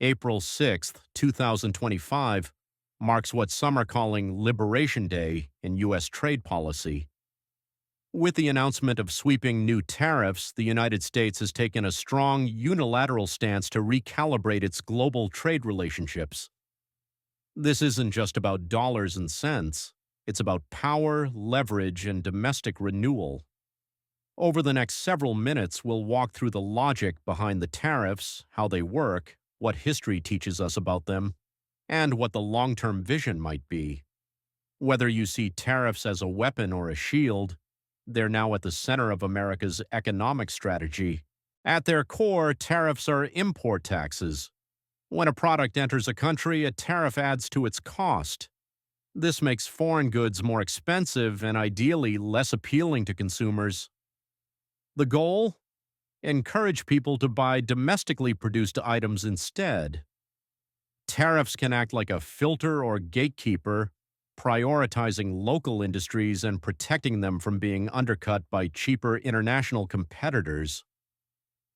April 6th, 2025, marks what some are calling Liberation Day in U.S. trade policy. With the announcement of sweeping new tariffs, the United States has taken a strong unilateral stance to recalibrate its global trade relationships. This isn't just about dollars and cents, it's about power, leverage, and domestic renewal. Over the next several minutes, we'll walk through the logic behind the tariffs, how they work, what history teaches us about them, and what the long-term vision might be. Whether you see tariffs as a weapon or a shield, they're now at the center of America's economic strategy. At their core, tariffs are import taxes. When a product enters a country, a tariff adds to its cost. This makes foreign goods more expensive and ideally less appealing to consumers. The goal? Encourage people to buy domestically produced items instead. Tariffs can act like a filter or gatekeeper, prioritizing local industries and protecting them from being undercut by cheaper international competitors.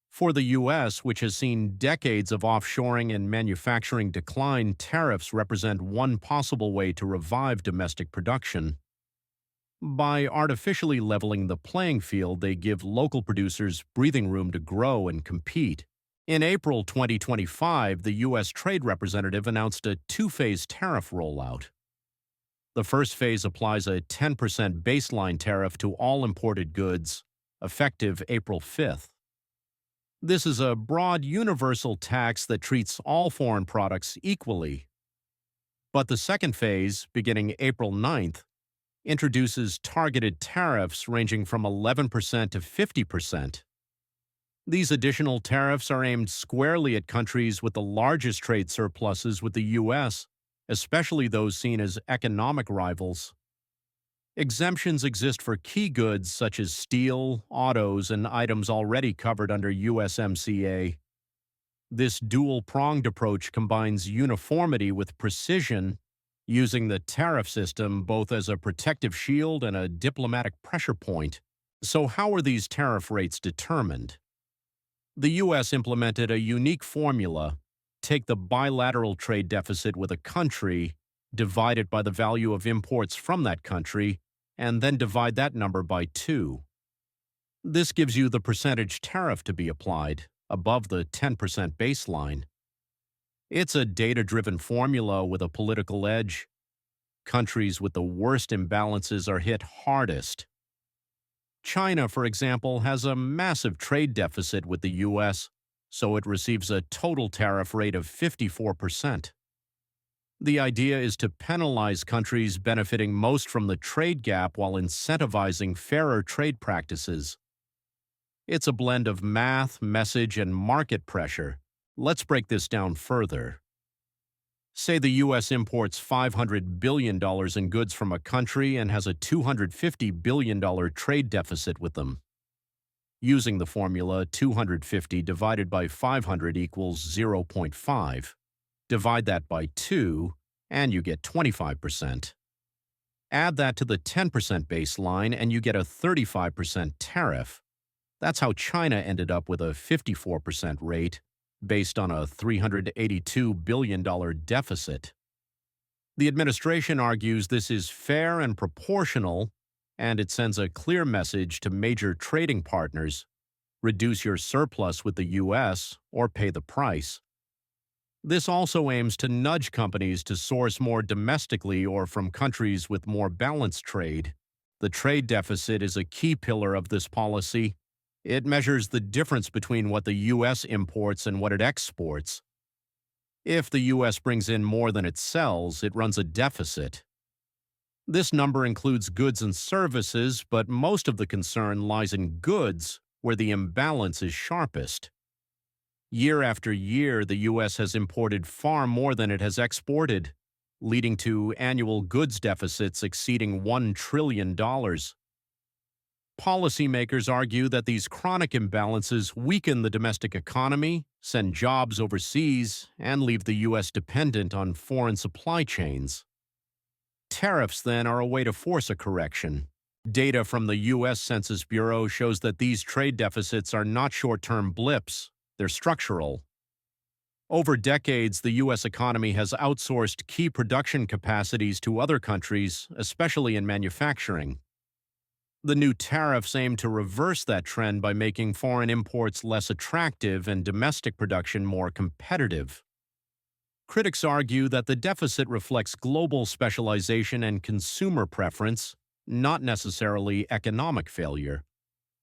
For the U.S., which has seen decades of offshoring and manufacturing decline, tariffs represent one possible way to revive domestic production. By artificially leveling the playing field, they give local producers breathing room to grow and compete. In April 2025, the U.S. Trade Representative announced a two-phase tariff rollout. The first phase applies a 10% baseline tariff to all imported goods, effective April 5th. This is a broad universal tax that treats all foreign products equally. But the second phase, beginning April 9th, introduces targeted tariffs ranging from 11% to 50%. These additional tariffs are aimed squarely at countries with the largest trade surpluses with the U.S., especially those seen as economic rivals. Exemptions exist for key goods such as steel, autos, and items already covered under USMCA. This dual-pronged approach combines uniformity with precision, using the tariff system both as a protective shield and a diplomatic pressure point. So how are these tariff rates determined? The U.S. implemented a unique formula: take the bilateral trade deficit with a country, divide it by the value of imports from that country, and then divide that number by 2. This gives you the percentage tariff to be applied, above the 10% baseline. It's a data-driven formula with a political edge. Countries with the worst imbalances are hit hardest. China, for example, has a massive trade deficit with the U.S., so it receives a total tariff rate of 54%. The idea is to penalize countries benefiting most from the trade gap while incentivizing fairer trade practices. It's a blend of math, message, and market pressure. Let's break this down further. Say the U.S. imports $500 billion in goods from a country and has a $250 billion trade deficit with them. Using the formula, 250 divided by 500 equals 0.5. Divide that by 2, and you get 25%. Add that to the 10% baseline, and you get a 35% tariff. That's how China ended up with a 54% rate, based on a $382 billion deficit. The administration argues this is fair and proportional, and it sends a clear message to major trading partners: reduce your surplus with the U.S. or pay the price. This also aims to nudge companies to source more domestically or from countries with more balanced trade. The trade deficit is a key pillar of this policy. It measures the difference between what the U.S. imports and what it exports. If the U.S. brings in more than it sells, it runs a deficit. This number includes goods and services, but most of the concern lies in goods, where the imbalance is sharpest. Year after year, the U.S. has imported far more than it has exported, leading to annual goods deficits exceeding $1 trillion. Policymakers argue that these chronic imbalances weaken the domestic economy, send jobs overseas, and leave the U.S. dependent on foreign supply chains. Tariffs, then, are a way to force a correction. Data from the U.S. Census Bureau shows that these trade deficits are not short-term blips. They're structural. Over decades, the U.S. economy has outsourced key production capacities to other countries, especially in manufacturing. The new tariffs aim to reverse that trend by making foreign imports less attractive and domestic production more competitive. Critics argue that the deficit reflects global specialization and consumer preference, not necessarily economic failure.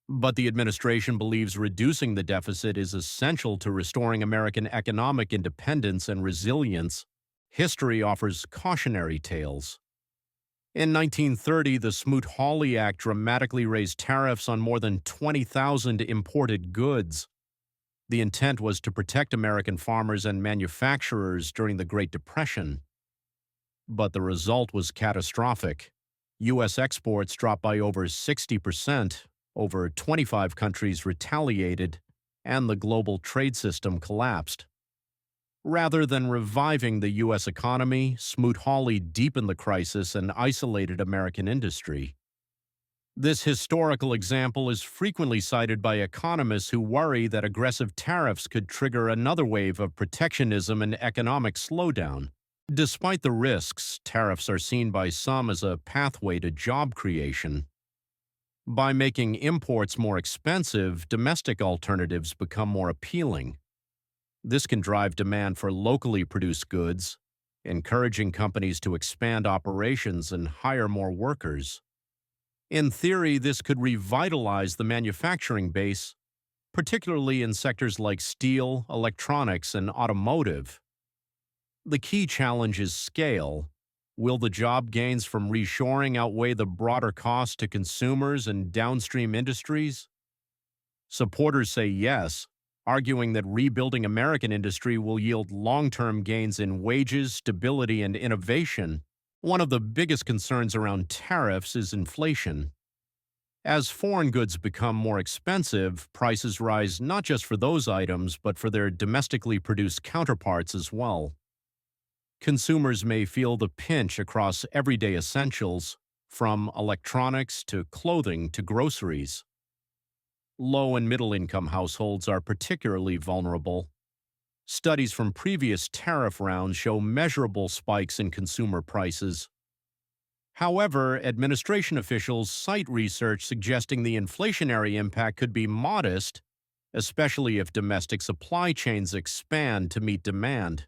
But the administration believes reducing the deficit is essential to restoring American economic independence and resilience. History offers cautionary tales. In 1930, the Smoot-Hawley Act dramatically raised tariffs on more than 20,000 imported goods. The intent was to protect American farmers and manufacturers during the Great Depression. But the result was catastrophic. U.S. exports dropped by over 60%, over 25 countries retaliated, and the global trade system collapsed. Rather than reviving the U.S. economy, Smoot-Hawley deepened the crisis and isolated American industry. This historical example is frequently cited by economists who worry that aggressive tariffs could trigger another wave of protectionism and economic slowdown. Despite the risks, tariffs are seen by some as a pathway to job creation. By making imports more expensive, domestic alternatives become more appealing. This can drive demand for locally produced goods, encouraging companies to expand operations and hire more workers. In theory, this could revitalize the manufacturing base, particularly in sectors like steel, electronics, and automotive. The key challenge is scale. Will the job gains from reshoring outweigh the broader cost to consumers and downstream industries? Supporters say yes, arguing that rebuilding American industry will yield long-term gains in wages, stability, and innovation. One of the biggest concerns around tariffs is inflation. As foreign goods become more expensive, prices rise not just for those items, but for their domestically produced counterparts as well. Consumers may feel the pinch across everyday essentials, from electronics to clothing to groceries. Low- and middle-income households are particularly vulnerable. Studies from previous tariff rounds show measurable spikes in consumer prices. However, administration officials cite research suggesting the inflationary impact could be modest, especially if domestic supply chains expand to meet demand.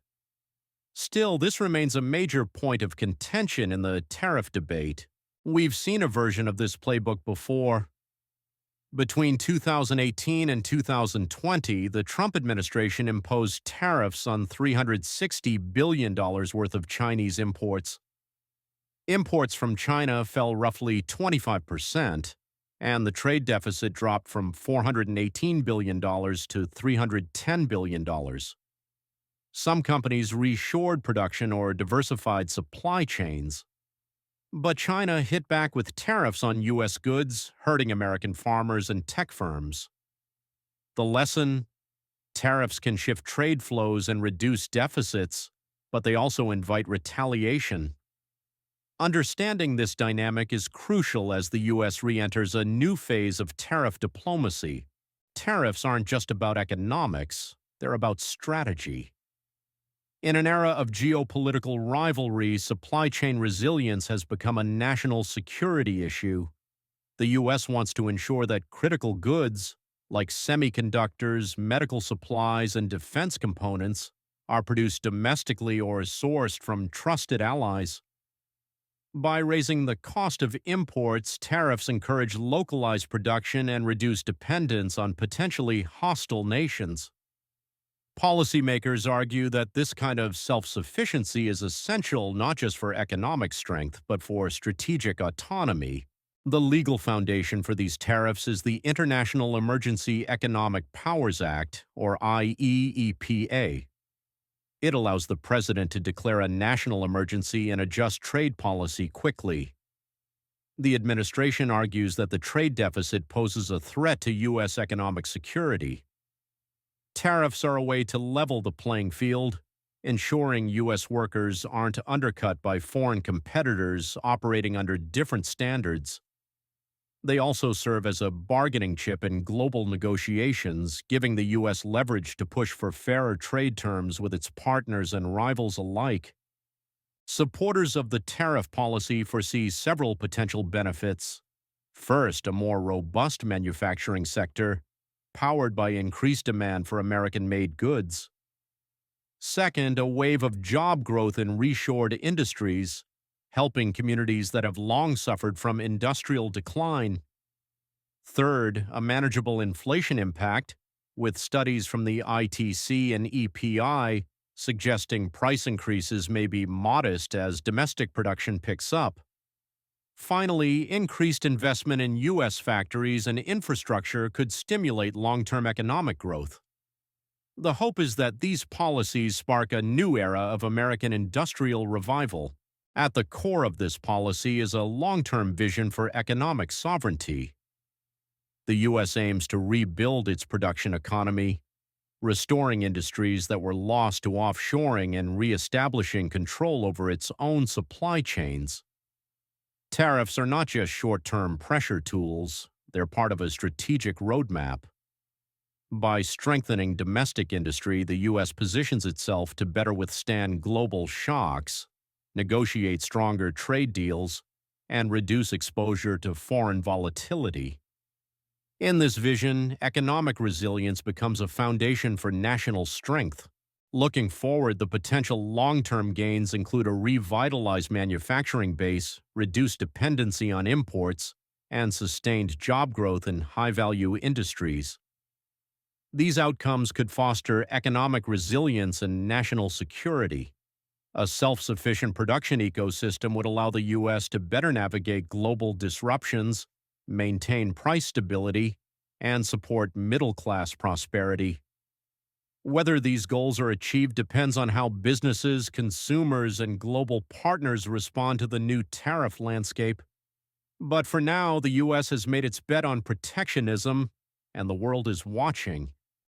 Still, this remains a major point of contention in the tariff debate. We've seen a version of this playbook before. Between 2018 and 2020, the Trump administration imposed tariffs on $360 billion worth of Chinese imports. Imports from China fell roughly 25%, and the trade deficit dropped from $418 billion to $310 billion. Some companies reshored production or diversified supply chains. But China hit back with tariffs on U.S. goods, hurting American farmers and tech firms. The lesson? Tariffs can shift trade flows and reduce deficits, but they also invite retaliation. Understanding this dynamic is crucial as the U.S. re-enters a new phase of tariff diplomacy. Tariffs aren't just about economics, they're about strategy. In an era of geopolitical rivalry, supply chain resilience has become a national security issue. The U.S. wants to ensure that critical goods, like semiconductors, medical supplies, and defense components, are produced domestically or sourced from trusted allies. By raising the cost of imports, tariffs encourage localized production and reduce dependence on potentially hostile nations. Policymakers argue that this kind of self-sufficiency is essential not just for economic strength, but for strategic autonomy. The legal foundation for these tariffs is the International Emergency Economic Powers Act, or IEEPA. It allows the president to declare a national emergency and adjust trade policy quickly. The administration argues that the trade deficit poses a threat to U.S. economic security. Tariffs are a way to level the playing field, ensuring U.S. workers aren't undercut by foreign competitors operating under different standards. They also serve as a bargaining chip in global negotiations, giving the U.S. leverage to push for fairer trade terms with its partners and rivals alike. Supporters of the tariff policy foresee several potential benefits. First, a more robust manufacturing sector, powered by increased demand for American-made goods. Second, a wave of job growth in reshored industries, helping communities that have long suffered from industrial decline. Third, a manageable inflation impact, with studies from the ITC and EPI suggesting price increases may be modest as domestic production picks up. Finally, increased investment in U.S. factories and infrastructure could stimulate long-term economic growth. The hope is that these policies spark a new era of American industrial revival. At the core of this policy is a long-term vision for economic sovereignty. The U.S. aims to rebuild its production economy, restoring industries that were lost to offshoring and reestablishing control over its own supply chains. Tariffs are not just short-term pressure tools, they're part of a strategic roadmap. By strengthening domestic industry, the U.S. positions itself to better withstand global shocks, negotiate stronger trade deals, and reduce exposure to foreign volatility. In this vision, economic resilience becomes a foundation for national strength. Looking forward, the potential long-term gains include a revitalized manufacturing base, reduced dependency on imports, and sustained job growth in high-value industries. These outcomes could foster economic resilience and national security. A self-sufficient production ecosystem would allow the U.S. to better navigate global disruptions, maintain price stability, and support middle-class prosperity. Whether these goals are achieved depends on how businesses, consumers, and global partners respond to the new tariff landscape. But for now, the U.S. has made its bet on protectionism, and the world is watching.